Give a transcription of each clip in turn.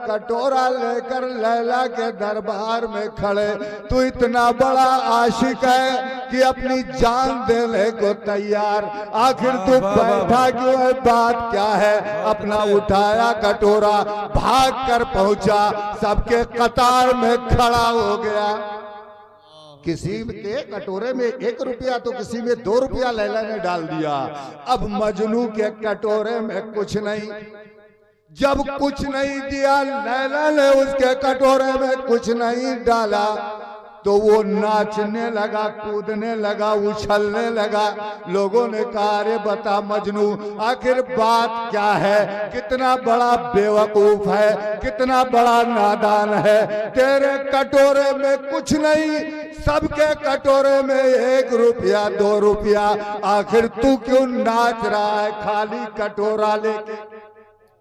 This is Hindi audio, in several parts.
कटोरा लेकर लैला के दरबार में खड़े, तू इतना बड़ा आशिक है कि अपनी जान देने को तैयार, आखिर तू बैठा क्यों है, बात क्या है? अपना उठाया कटोरा, भाग कर पहुंचा, सबके कतार में खड़ा हो गया। किसी के कटोरे में 1 रुपया तो किसी में 2 रुपया लैला ने डाल दिया। अब मजनू के कटोरे में कुछ नहीं। जब कुछ नहीं दिया, लैला ने उसके कटोरे में कुछ नहीं डाला, तो वो नाचने लगा, कूदने लगा, उछलने लगा। लोगों ने कहा, अरे बता मजनू, आखिर बात क्या है? कितना बड़ा बेवकूफ है, कितना बड़ा नादान है। तेरे कटोरे में कुछ नहीं, सबके कटोरे में 1 रुपया 2 रुपया, आखिर तू क्यों नाच रहा है खाली कटोरा लेके?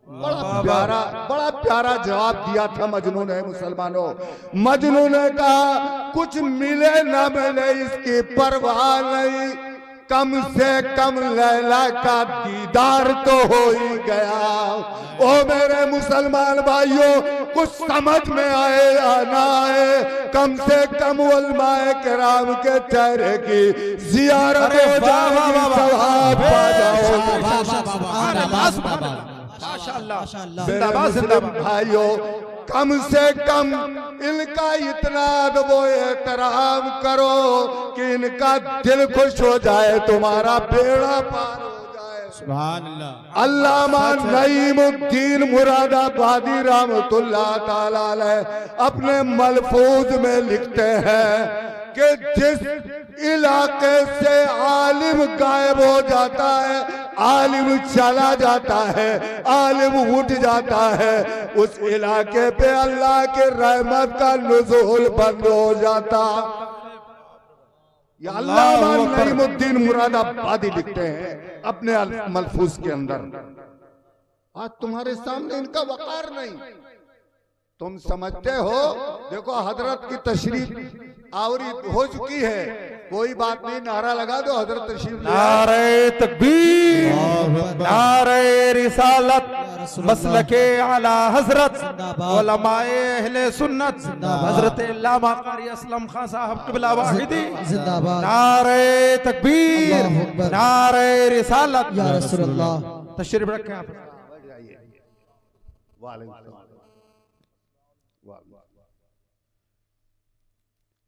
बड़ा प्यारा जवाब दिया था मजनू ने। मुसलमानों, मजनू ने कहा, कुछ मिले न मिले इसकी परवाह नहीं, कम से कम लैला का दीदार तो हो ही गया। ओ मेरे मुसलमान भाइयों, कुछ समझ में आए या ना आए, कम से कम उलमाए किराम के चेहरे की जियारत हो जाए। भाइयों, कम से कम इनका इतना वो एहतराम करो कि इनका दिल खुश हो जाए, तुम्हारा बेड़ा पार हो जाए। सुभान अल्लाह। अल्लामा नईमुद्दीन मुरादाबादी रहमतुल्लाह ताला अलैह अपने मलफूज में लिखते हैं कि जिस इलाके से आलिम गायब हो जाता है, आलिम चला जाता है, आलिम उठ जाता है, उस इलाके पे अल्लाह के रहमत का नुज़ूल बंद हो जाता। ये अल्लामा नईमुद्दीन मुरादाबादी लिखते हैं अपने मलफूज के अंदर। आज तुम्हारे सामने इनका वकार नहीं, तुम समझते हो। देखो, हजरत की तशरीफ आवरी हो चुकी है, कोई बात नहीं, नारा लगा दो, हजरत तशरीफ। नारे तकबीर, नारे रिसालत, मसलके आला हजरत, उलमाए अहले सुन्नत, हजरत अल्लामा कारी असलम खान साहब क़िबला वाहिदी जिंदाबाद। नारे तकबीर, नारे रिसालत, या रसूलल्लाह। तशरीफ रखें आप।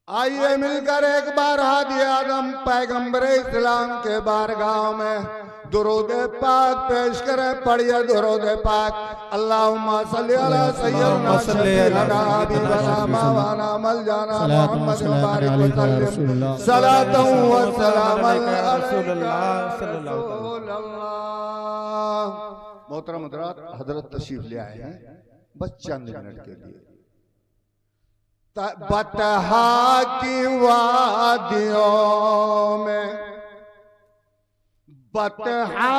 आइए मिलकर एक बार हादी आदम पैगंबर इस्लाम के बारगाह में दुरूद पाक पेश करें। पढ़िए दुरूद पाक। अल्लाहुम्मा सल्ली अला सय्यदना शफीअना हबीबना मौलाना मलजाना मुहम्मद मुबारक वसल्लम सलातु व सलाम अला रसूलिल्लाह सल्लल्लाहु अलैहि वसल्लम। मोहतरम हजरात, हजरत तशरीफ ले आए हैं बस चंद मिनट के लिए। बतहा की वादियों में, बतहा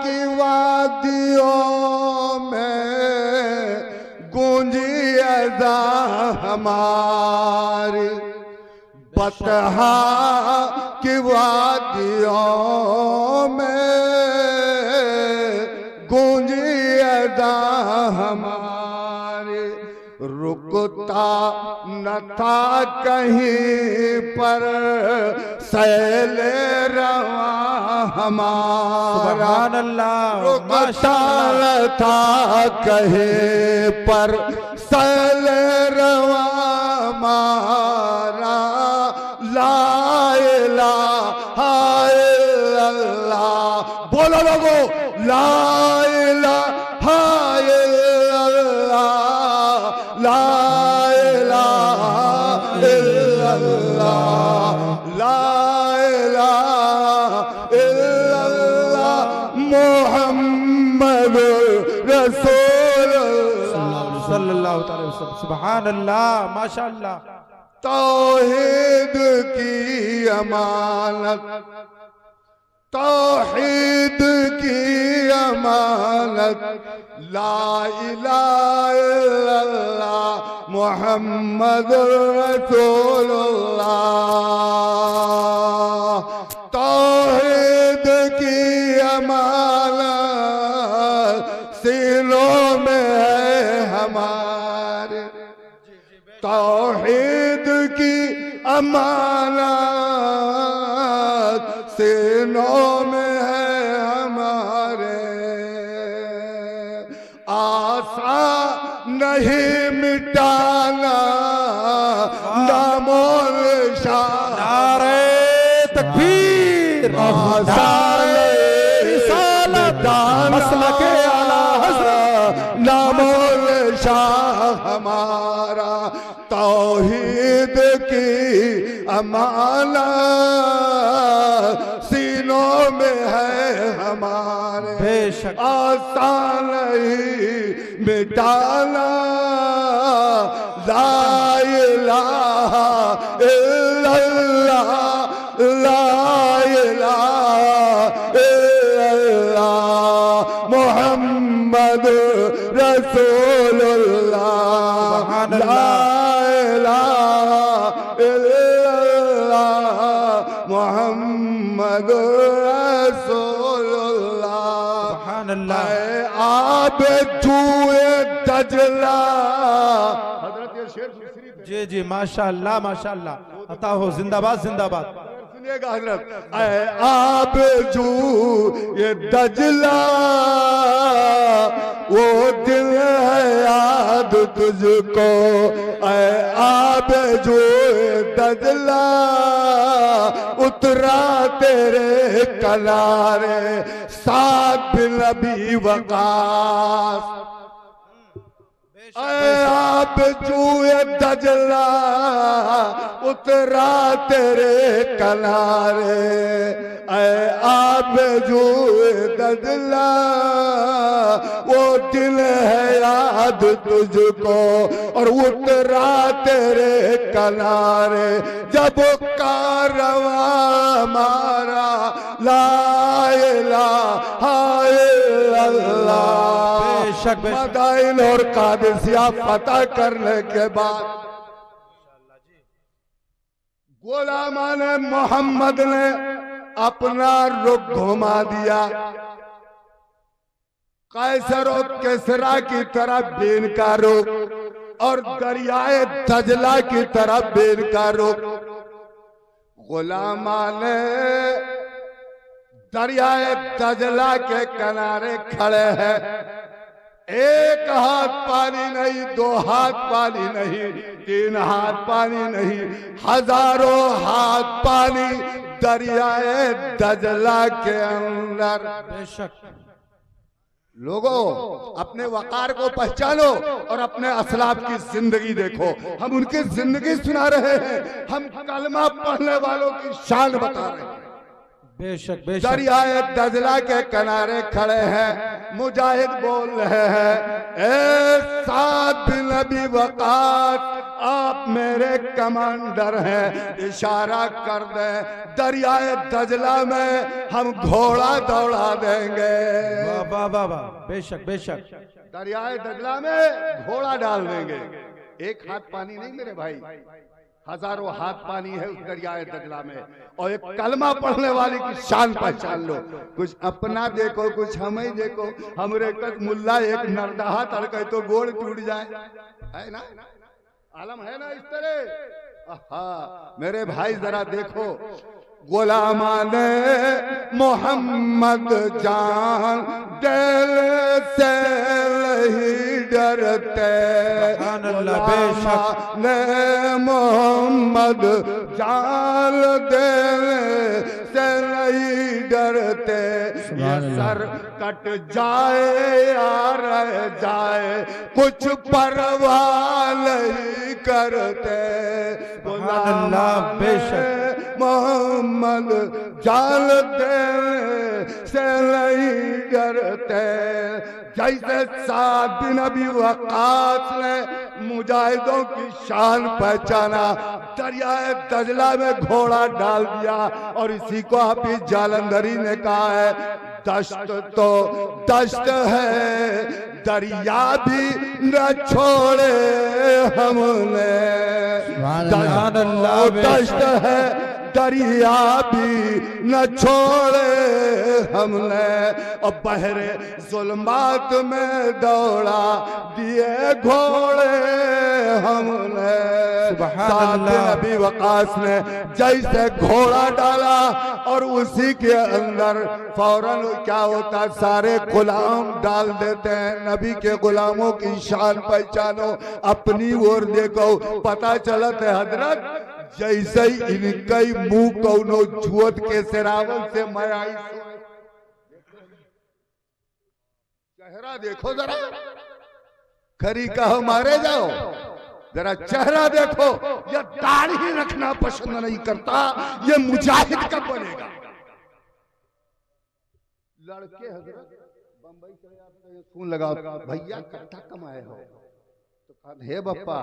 की वादियों में गूंजी अज़ा हमारी, बतहा की वादियों में गूंजी अज़ा हमारी। रुकता न था कहीं पर सैले रवा हमारा, सुभान अल्लाह। रुकता न था कहीं पर सैले रवा हमारा। ला इलाहा इल्लल्लाह, बोलो लोगो, ला इलाहा इल्लल्लाह, ला इलाहा इल्लल्लाह, ला इलाहा इल्लल्लाह, मुहम्मदुर रसूलुल्लाह सल्लल्लाहु अलैहि वसल्लम। सुभान अल्लाह, माशाअल्लाह। तौहीद की अमानत, तौहीद की अमानत, ला इलाहा इल्लल्लाह मुहम्मदुर रसूलुल्लाह। तौहीद की अमानत सीनों में है हमारे, हमारे, तौहीद की अमानत सीनों में है हमारे, आसान नहीं मिटाना नामो निशान। नारे तकबीर, नारे रिसालत, मसलके आला हज़रत, नामो निशान हमारा तौहीद की अमानत सीनों में है हमारे, बेशक आसान नहीं मिटाना ला इलाहा इल्लल्लाह, ला इलाहा इल्लल्लाह मुहम्मद रसूलुल्लाह, ला इलाहा इल्लल्लाह मुहम्मद रसूलुल्लाह। सुभान अल्लाह। आप जुए दजला, हजरत ये शेर दूसरी पे। जी जी माशाअल्लाह माशाअल्लाह, अता हो, जिंदाबाद जिंदाबाद। सुनिएगा हजरत, आप जू ये दजला, वो दिल है याद तुझको, आप जो दजला उतरा तेरे किनारे, साथ बिन नबी वकास, आप जुए दजला उतरा तेरे किनारे, आप जुए दजला वो दिल है याद तुझको, और उतरा तेरे किनारे जब कारवा मारा ला इलाहा इल्लल्लाह। बेशक बेशक। मदाइन और कादिसिया फतह करने के बाद गुलामान मोहम्मद ने अपना रुख घुमा दिया, कैसर और किसरा की तरफ बेन का रुख, और दरियाए दजला की तरफ बेन का रुख। गुलामान दरियाए दजला के किनारे खड़े हैं, एक हाथ पानी नहीं, दो हाथ पानी नहीं, तीन हाथ पानी नहीं, हजारों हाथ पानी दरियाए दजला के अंदर। बेशक। लोगों, अपने वकार को पहचानो और अपने असलाफ की जिंदगी देखो। हम उनकी जिंदगी सुना रहे हैं, हम कलमा पढ़ने वालों की शान बता रहे हैं। बेशक बेशक। दरियाए दजला के किनारे खड़े हैं, मुजाहिद बोल रहे हैं, ए साद बिन नबी वकास, आप मेरे कमांडर हैं, इशारा कर दे दरियाए दजला में हम घोड़ा दौड़ा देंगे। वाह वाह वाह वाह, बेशक बेशक। दरियाए दजला में घोड़ा डाल देंगे। एक हाथ पानी नहीं मेरे भाई, हजारों हाथ पानी है उस दरियाए दजला में, और एक कलमा पढ़ने वाले की शान पहचान लो। कुछ अपना देखो, कुछ हमें देखो। हमरे कद मुल्ला एक नरदहा तड़के तो गोड़ टूट जाए, है ना? आलम है ना इस तरह। मेरे भाई जरा देखो, गुलामाने मोहम्मद जान दिल से नहीं डरते, गुलामाने मोहम्मद जान दिल से नहीं डरते, ये सर कट जाए या रह जाए कुछ परवाह नहीं करते। बेशक मोहम्मद जान देने से नहीं डरते। जैसे साद बिन नबी वकास ने मुजाहिदों की शान पहचाना, दरियाए दजला में घोड़ा डाल दिया, और इसी को हाफिज जालंधरी ने कहा है, दश्त तो दश्त है दरिया भी न छोड़े हमने, दश्त है दरिया भी न छोड़े हमने, और बहरे जुल्मात में दौड़ा दिए घोड़े साद बिन अबी वकास ने जैसे घोड़ा डाला और उसी के अंदर फौरन क्या होता, सारे गुलाम डाल देते हैं। नबी के गुलामों की शान पहचानो, अपनी ओर देखो, पता चलत है हजरत जैसे ही इनका मुंह कौनो जुअत के सिरावल से मैं आई, चेहरा देखो जरा, खरी कहो मारे जाओ, जरा चेहरा देखो। ये दाढ़ी रखना पसंद नहीं करता, ये मुजाहिद कब बनेगा? लड़के हजरत बंबई चले आपका ये खून लगाओ, भैया कितना कमाए हो? तो कहा हे बप्पा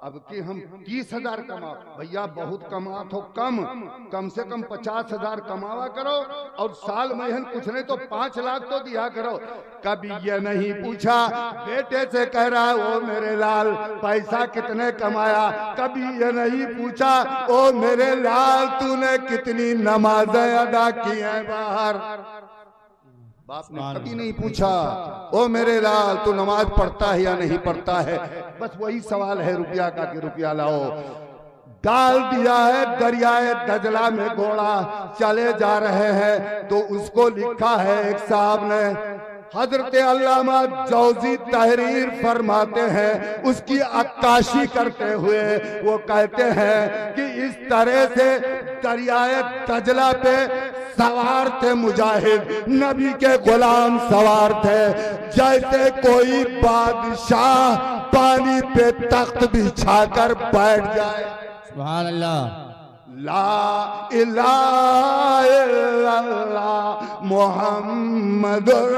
अब कि हम 30,000 कमाओ। भैया बहुत कमा तो कम से कम 50,000 कमावा करो और साल में कुछ नहीं तो 5 लाख तो दिया करो। कभी ये नहीं पूछा बेटे से, कह रहा है ओ मेरे लाल पैसा कितने कमाया। कभी ये नहीं पूछा ओ मेरे लाल तूने कितनी नमाजें अदा की हैं बाहर। बाप ने कभी नहीं पूछा ओ मेरे लाल तू नमाज पढ़ता है या नहीं पढ़ता है। बस वही सवाल है रुपया का कि रुपया लाओ। डाल दिया है दरियाए दजला में घोड़ा, चले जा रहे हैं तो उसको लिखा है एक साहब ने, हजरत अल्लामा जौजी तहरीर फरमाते हैं, उसकी अक्काशी करते हुए वो कहते हैं कि इस तरह से दरियाए दजला पे सवार थे मुजाहिद, नबी के गुलाम सवार थे, जैसे कोई बादशाह पानी पे तख्त बिछाकर बैठ जाए। सुभान अल्लाह। ला इलाहा इल्लल्लाह मुहम्मदुर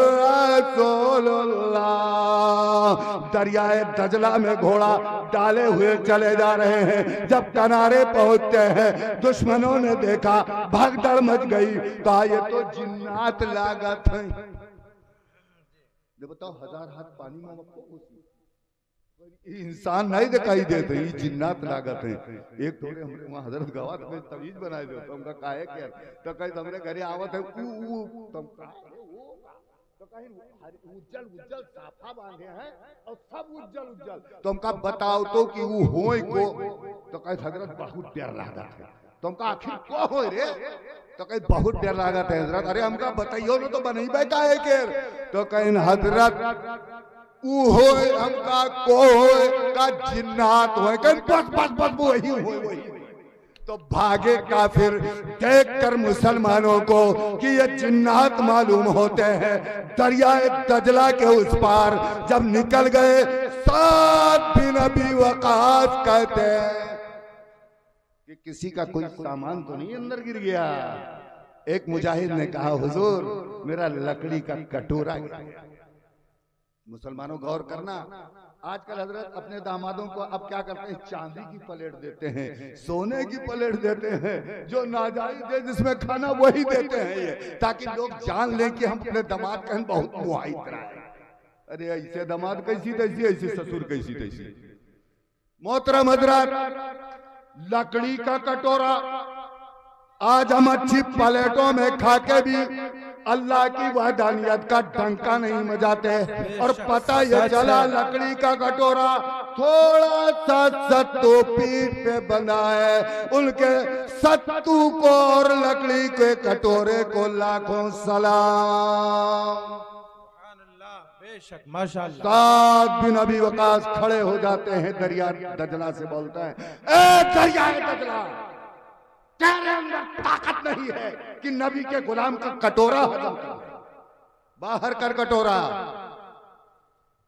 रसूलुल्लाह। दरियाए दजला में घोड़ा डाले हुए चले जा रहे हैं। जब किनारे पहुंचते हैं दुश्मनों ने देखा, भगदड़ मच गई। कहा ये तो जिन्नात लागत है। बताओ 1000 हाथ पानी में इंसान नहीं दिखाई देते, जिन्नात लागत है। एक थोड़े हमरे वहां हजरत गवात में तवीज बनाए दो, तुमका काहे के तो कहीं हमरे घरे आवत है तुम तो कहीं उज्जल उज्जल साफा बांधे हैं और सब उज्जल उज्जल, तुमका बताओ तो कि वो होए को तो कहीं हजरत बहुत डर लागत है। तुमका आखिर को होए रे तो कहीं बहुत डर लागत है हजरत। अरे हमका बताइयो ना तो बनई बे काहे के तो कहीं हजरत हमका को का जिन्नात हो, बस बस बस वही। तो भागे काफिर देख कर मुसलमानों को कि ये जिन्नात मालूम होते हैं। दरियाए दजला के उस पार जब निकल गए, साद बिन अबी वकास कहते हैं कि किसी का कोई सामान तो नहीं अंदर गिर गया। एक मुजाहिद ने कहा हुजूर मेरा लकड़ी का कटोरा गिर गया। मुसलमानों गौर करना, आजकल हजरत अपने दामादों को अब क्या करते हैं, चांदी की प्लेट देते हैं, सोने की प्लेट देते हैं, जो नाजायज है जिसमें खाना वही देते हैं ये, ताकि लोग जान लें कि हम अपने दामाद का बहुत मुआइद कराए। अरे ऐसे दामाद कैसी तैसी, ऐसे ससुर कैसी तैसी। मोहतरम हजरत लकड़ी का कटोरा आज हम अच्छी प्लेटों में खाके भी अल्लाह की वहदानियत का डंका नहीं बजाते। और पता यह चला लकड़ी का कटोरा थोड़ा सा सत्तू पीठ पे बंधा है, उनके सत्तू को और लकड़ी के कटोरे को लाखों सलाम। बेशक माशाअल्लाह। साद बिन अबी वकास खड़े हो जाते हैं, दरिया दजला से बोलता है, ए दरिया दजला, तेरे अंदर ताकत नहीं है कि नबी के गुलाम का कटोरा हजम कर, बाहर कर कटोरा।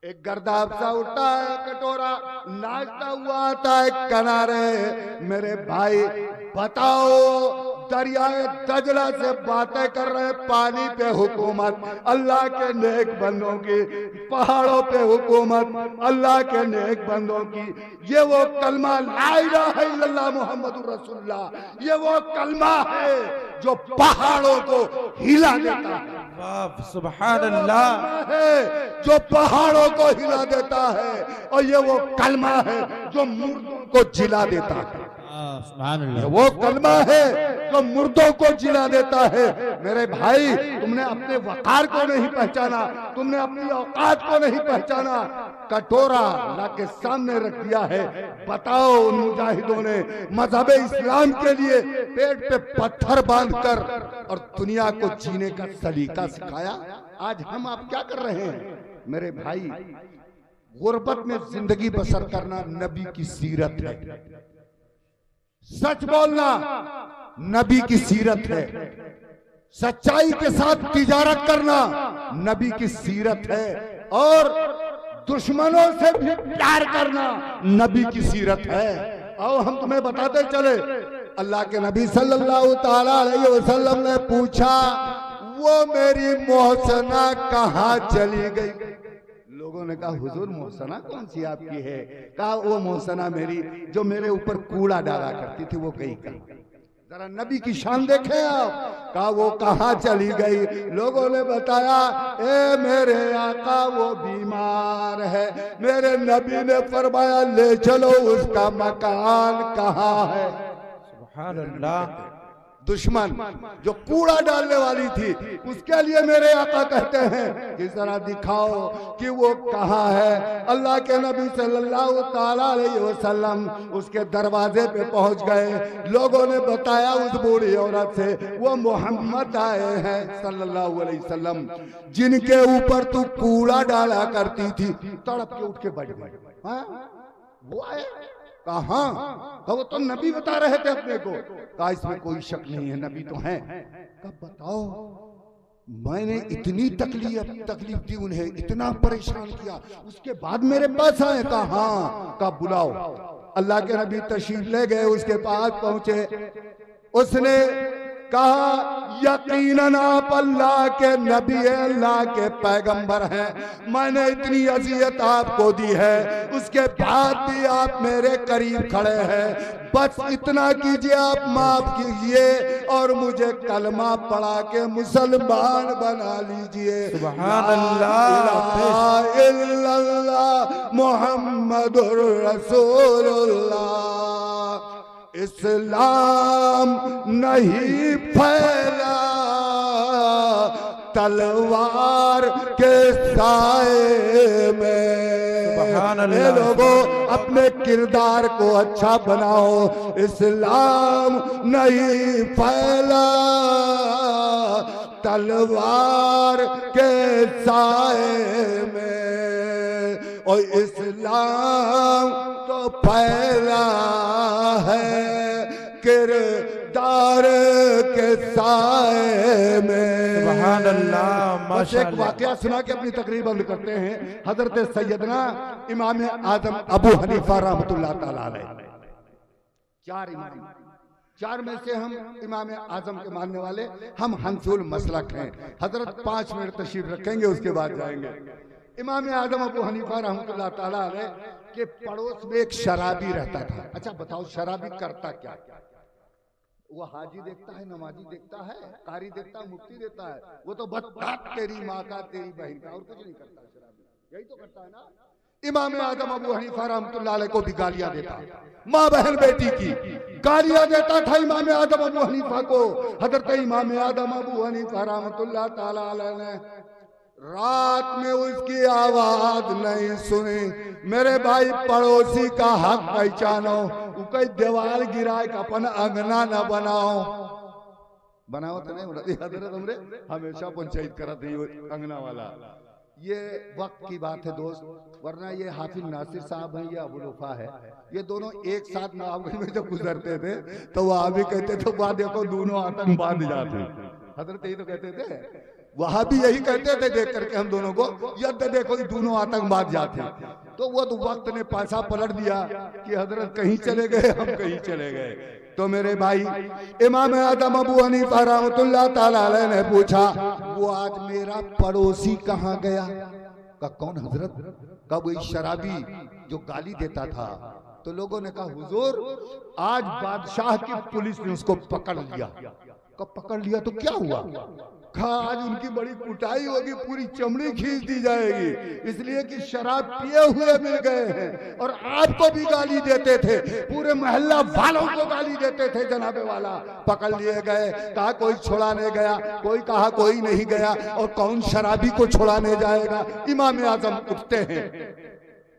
एक गर्दाब सा उठता है, कटोरा नाचता हुआ आता है किनारे। मेरे भाई बताओ, दरियाए दजला से बातें कर रहे, पानी पे हुकूमत अल्लाह के नेक बंदों की, पहाड़ों पे हुकूमत अल्लाह के नेक बंदों की। ये वो कलमा ला इलाहा इल्लल्लाह मुहम्मदुर रसूलुल्लाह, ये वो कलमा है जो पहाड़ों को हिला देता है। वाह सुभान अल्लाह है जो पहाड़ों को हिला देता है, और ये वो कलमा है जो मुर्दों को जिला देता है। सुभान अल्लाह। वो कलमा है जो मुर्दों को जिला देता है। मेरे भाई, तुमने अपने वकार को नहीं पहचाना, तुमने अपनी औकात को नहीं पहचाना। कटोरा अल्लाह के सामने रख दिया है। बताओ, उन मुजाहिदों ने मजहब इस्लाम के लिए पेट पे पत्थर बांधकर और दुनिया को जीने का सलीका सिखाया। आज हम आप क्या कर रहे हैं मेरे भाई? गुर्बत में जिंदगी बसर करना नबी की सीरत है। सच बोलना नबी की सीरत है। सच्चाई के साथ तिजारत करना नबी की सीरत है। और दुश्मनों से भी प्यार करना नबी की सीरत है। आओ हम तुम्हें बताते चले। अल्लाह के नबी सल्लल्लाहु ताला अलैहि वसल्लम ने पूछा, वो मेरी मोहसना कहाँ चली गई? लोगों ने कहा, हुजूर मोहसना कौन सी आपकी है? कहा, वो मोहसना मेरी जो मेरे ऊपर कूड़ा डाला करती थी, वो गई कहाँ? जरा नबी की शान देखें आप। कहा, वो कहाँ चली गई? लोगों ने बताया, ए मेरे आका वो बीमार है। मेरे नबी ने फरमाया, ले चलो, उसका मकान कहाँ है? सुभान अल्लाह। दुश्मन जो कूड़ा डालने वाली थी, उसके लिए मेरे आका कहते हैं कि जरा दिखाओ कि वो कहाँ है। अल्लाह के नबी सल्लल्लाहु ताला अलैहि वसल्लम उसके दरवाजे पे पहुंच गए। लोगों ने बताया उस बूढ़ी औरत से, वो मोहम्मद आए हैं सल्लल्लाहु अलैहि वसल्लम, जिनके ऊपर तू कूड़ा डाला करती थी। तड़प के उठ के बैठ गए। वो आए? कहा, वो तो नबी बता रहे थे अपने को। कहा, इसमें कोई शक नहीं है, नबी तो हैं। कब बताओ, मैंने इतनी तकलीफ दी उन्हें, इतना परेशान किया, उसके बाद मेरे पास आए? कहा, कब बुलाओ। अल्लाह के नबी तशरीफ ले गए, उसके पास पहुंचे। उसने कहा, यकीनन आप अल्लाह के नबी है, अल्लाह के पैगंबर हैं। मैंने इतनी अजियत आपको दी है, उसके बाद भी आप मेरे करीब खड़े हैं। बस इतना कीजिए, आप माफ कीजिए और मुझे कलमा पढ़ा के मुसलमान बना लीजिए। सुभान अल्लाह, मोहम्मदुर रसूलुल्लाह। इस्लाम नहीं फैला तलवार के साए में। ये लोगों, अपने किरदार को अच्छा बनाओ। इस्लाम नहीं फैला तलवार के साए में, और इस्लाम तो फैला है किरदार के साए में। सुभान अल्लाह, माशाअल्लाह। एक वाकया सुना के अपनी तकरीर बंद करते हैं। हजरत सैयदना इमाम आजम अबू हनीफा रहमतुल्लाह ताला अलैह, चार में से हम इमाम आजम के मानने वाले, हम हनफुल मसलक हैं। हजरत 5 मिनट तशरीफ रखेंगे, उसके बाद जाएंगे। इमाम आजम अबू हनीफा रहमतुल्लाह ताला अलैह के पड़ोस में एक शराबी रहता था। अच्छा बताओ, शराबी करता क्या? वो हाजी देखता है, नमाजी देखता है, कारी देखता है, मुफ्ती देता है। वो तो बस तेरी माँ का, तेरी बहन का, और कुछ नहीं करता शराबी। यही तो करता है ना। इमाम आजम अबू हनीफा रहमतुल्लाह अलैह को भी गालियां देता, माँ बहन बेटी की गालियां देता था इमाम आजम अबू हनीफा को। हजरत इमाम आजम अबू हनीफा रहमतुल्लाह ताला अलैह ने रात में उसकी आवाज नहीं सुनी। मेरे भाई, पड़ोसी का हक पहचानो। कोई दीवार गिराए का अपन अंगना न बनाओ। बनाओ तो नहीं हजरत हमरे हमेशा पंचायत करा थी अंगना वाला। ये वक्त की बात है दोस्त, वरना ये हाफिज नासिर साहब हैं, ये अबुल वफा है। ये दोनों एक साथ नवाबगंज में जब गुजरते थे तो वहां भी कहते थे, वहां देखो दोनों आतंक बांध जाते। हजरत यही तो कहते थे, वहां भी यही कहते थे देख करके हम दोनों को, यद देखो दोनों आतंकवाद जाते। तो वो तो वक्त ने पासा पलट दिया कि हजरत कहीं चले गए, हम कहीं चले गए। तो मेरे भाई, इमाम आजम अबू हनीफा रहमतुल्लाह ताला अलैह ने पूछा, वो आज मेरा पड़ोसी कहाँ गया? का कौन हजरत? का वही शराबी जो गाली देता था। तो लोगों ने कहा, हुजूर आज बादशाह की पुलिस ने उसको पकड़ लिया। कब पकड़ लिया तो क्या हुआ? कहा आज उनकी बड़ी कुटाई होगी, पूरी चमड़ी खींच दी जाएगी, इसलिए कि शराब पिए हुए मिल गए हैं और आपको भी गाली देते थे, पूरे मोहल्ला वालों को गाली देते थे जनाबे वाला। पकड़ लिए गए, कहा कोई छुड़ाने गया, कोई कहा कोई नहीं गया, और कौन शराबी को छुड़ाने जाएगा। इमाम आजम उठते हैं,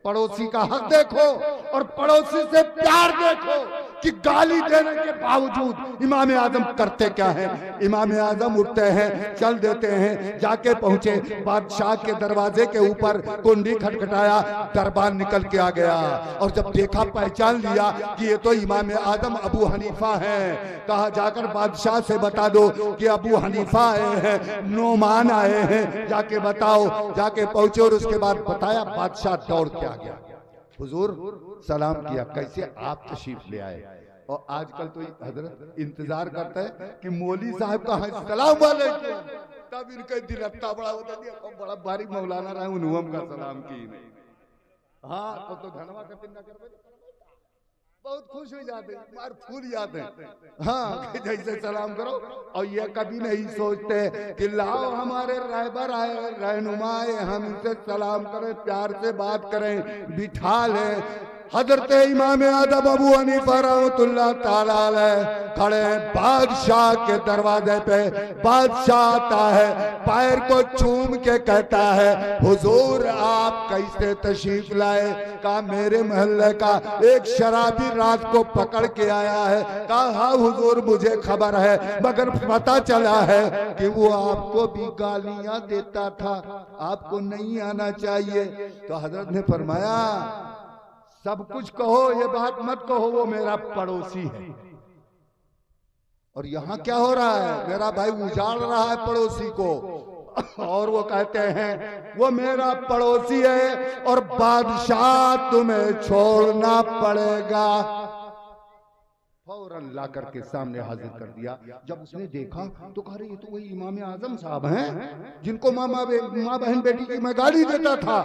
पड़ोसी का हक देखो और पड़ोसी से प्यार देखो कि गाली देने के बावजूद इमाम आजम करते क्या है। इमाम आजम उठते हैं, चल देते हैं, जाके पहुंचे बादशाह के दरवाजे के ऊपर, कुंडी खटखटाया, दरबार निकल के आ गया और जब देखा, पहचान लिया कि ये तो इमाम आजम अबू हनीफा हैं। कहा जाकर बादशाह से बता दो कि अबू हनीफा आए हैं, नोमान आए हैं, जाके बताओ। जाके पहुंचे और उसके बाद बताया, बादशाह दौड़ के आ गया, हुजूर सलाम किया, कैसे आप तशरीफ ले आए। और आजकल तो हजरत इंतजार करता है कि मौली साहब का है सलाम वालेकुम, तब इनका दिल इतना बड़ा होता है, बड़ा भारी मौलाना रहा हूं का सलाम की नहीं। हाँ तो धनवा का पिंडा कर बहुत खुश हो जाते, मार फूल जाते हैं। हाँ जैसे सलाम करो, और ये कभी नहीं सोचते कि लाओ हमारे रहबर आए, रहनुमा आए, हम इनसे सलाम करें, प्यार से बात करें, बिठा लें। हजरत इमाम आदम अबू हनीफा रहमतुल्लाह ताला अलैह खड़े बादशाह के दरवाजे पे। बादशाह आता है, पैर को चूम के कहता है, हुजूर आप कैसे तशरीफ लाए। कहा मेरे मोहल्ले का एक शराबी रात को पकड़ के आया है। कहा हाँ हुजूर मुझे खबर है, मगर पता चला है कि वो आपको भी गालियां देता था, आपको नहीं आना चाहिए। तो हजरत ने फरमाया सब कुछ कहो, ये बात मत कहो, वो मेरा पड़ोसी है। और यहाँ क्या हो रहा है, मेरा भाई उजाड़ रहा है पड़ोसी को, और वो कहते हैं वो मेरा पड़ोसी है और बादशाह तुम्हें छोड़ना पड़ेगा। फौरन ला करके सामने हाजिर कर दिया। जब उसने देखा तो कहा ये तो वही इमाम आजम साहब हैं जिनको माँ बहन बेटी की मैं गाली देता था।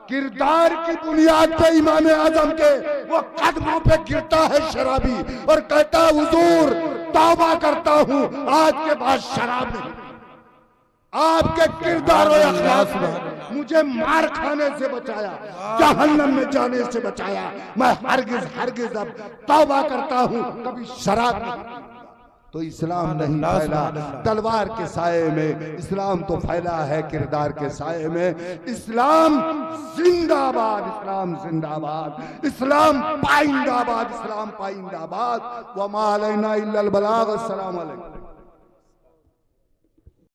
किरदार की बुनियाद पे इमाम आजम के वो कदमों पे गिरता है शराबी और कहता है हुजूर तौबा करता हूँ, आज के बाद शराब नहीं। आपके किरदार और अखलाक ने मुझे मार खाने से बचाया, जहन्नम में जाने से बचाया। मैं हरगिज अब तौबा करता हूँ, कभी शराब नहीं। तो इस्लाम नहीं फैला तलवार के साये में, इस्लाम तो फैला है किरदार के साये में। इस्लाम जिंदाबाद, इस्लाम जिंदाबाद, इस्लाम पाइंदाबाद, इस्लाम पाइंदाबाद। वमा अलैना इल्लल बलाग। अस्सलाम वालेकुम।